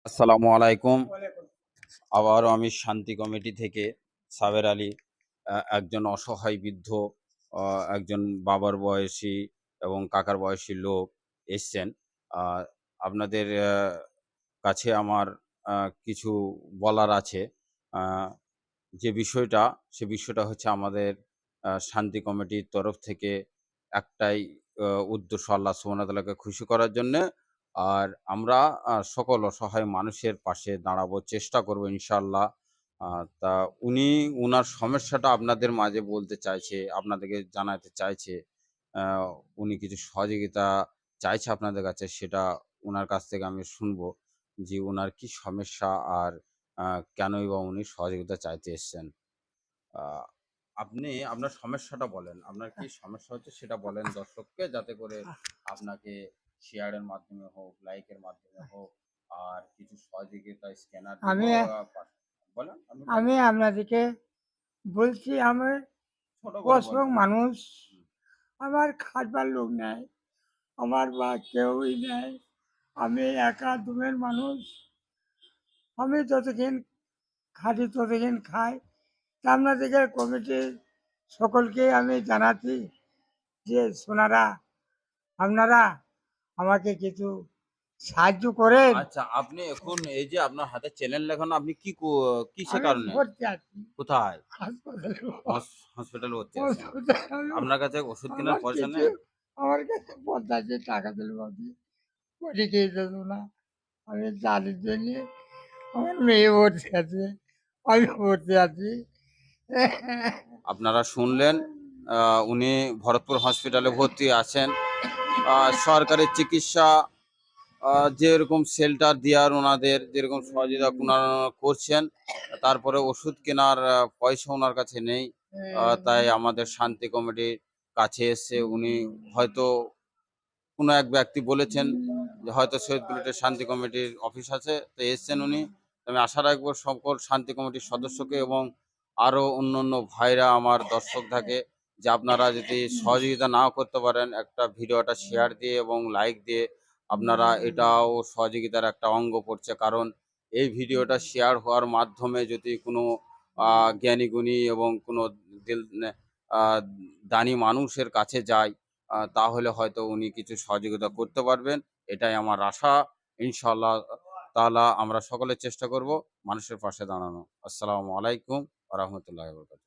আসসালামু আলাইকুম। আবারও আমি শান্তি কমিটি থেকে সাবের আলী, একজন অসহায় বৃদ্ধ, একজন বাবার বয়সী এবং কাকার বয়সী লোক এসছেন। আ আপনাদের কাছে আমার কিছু বলার আছে। আ যে বিষয়টা, সে বিষয়টা হচ্ছে আমাদের শান্তি কমিটির তরফ থেকে একটাই উদ্দেশ্য আল্লাহ সুবহানাহু ওয়া তাআলাকে খুশি করার জন্যে। আর আমরা সকল অসহায় মানুষের পাশে দাঁড়াবো, চেষ্টা করব ইনশাআল্লাহ। আ তা উনি উনার সমস্যাটা আপনাদের মাঝে বলতে চাইছে, আপনাদেরকে জানাতে চাইছে। আ উনি কিছু সহযোগিতা চাইছে আপনাদের কাছে, সেটা উনার কাছ থেকে আমি শুনবো যে উনার কি সমস্যা আর আ কেনই বা উনি সহযোগিতা চাইতে এসছেন। আ আপনি আপনার সমস্যাটা বলেন। আপনার কি সমস্যা হচ্ছে সেটা বলেন দর্শককে, যাতে করে আপনাকে শেয়ারের মাধ্যমে হোক, লাইকের মাধ্যমে হোক, আর কিছু সহযোগিতা স্ক্যানার দিব আমি বলেন, আপনি বলেন। আমি আপনাদেরকে বলছি, আমি ছোট করে অসুখ বলবেন। মানুষ। হুম। আমার খাটবার লোক নাই, আমার বা কেউই নেই। আমি একা দুমের মানুষ। আমি যতদিন খাটি ততদিন খাই। তা আপনাদেরকে কমিটির সকলকে আমি জানাচ্ছি যে সোনারা, আপনারা আমাকে কিছু সাহায্য করেন। আচ্ছা, আপনি এখন এই যে আপনার হাতে চ্যানেল লেখানো, আপনি কিসের আমি কারণে? ভর্তি আছি কোথায়? হাসপাতালে। হসপিটালে ভর্তি আছেন। ওষুধ আপনার কাছে ওষুধ কেনার আমার পয়সা কিছু, নেই? আমার কাছে ৫০ টাকা দিল বাবু, ওটি খেয়ে যেত না। আমি চালের জন্য আমার মেয়ে ভর্তি আছে, আমি ভর্তি আছি। আপনারা শুনলেন, আ উনি ভরতপুর হসপিটালে ভর্তি আছেন। আ সরকারি চিকিৎসা, যেরকম শেল্টার দেওয়ার ওনাদের যেরকম সহযোগিতা উনারা করছেন, তারপরে ওষুধ কেনার পয়সা উনার কাছে নেই। তাই আমাদের শান্তি কমিটির কাছে এসে উনি হয়তো কোনো এক ব্যক্তি বলেছেন যে হয়তো সৈয়দ বুলেটের শান্তি কমিটির অফিস আছে, তো এসছেন উনি। আমি আশা রাখবো সকল শান্তি কমিটির সদস্যকে এবং আরো অন্যান্য ভাইরা আমার দর্শক থাকে, যে আপনারা যদি সহযোগিতা নাও করতে পারেন, একটা ভিডিওটা শেয়ার দিয়ে এবং লাইক দিয়ে আপনারা, এটাও সহযোগিতার একটা অঙ্গ পড়ছে। কারণ এই ভিডিওটা শেয়ার হওয়ার মাধ্যমে যদি কোনো জ্ঞানী গুণী এবং কোনো দিল আ দানি মানুষের কাছে যায়, তাহলে হয়তো উনি কিছু সহযোগিতা করতে পারবেন। এটাই আমার আশা। ইনশাআল্লাহ তাআলা আমরা সকলে চেষ্টা করব মানুষের পাশে দাঁড়ানো। আসসালামু আলাইকুম ওয়া রাহমাতুল্লাহি ওয়া বারাকাতুহু।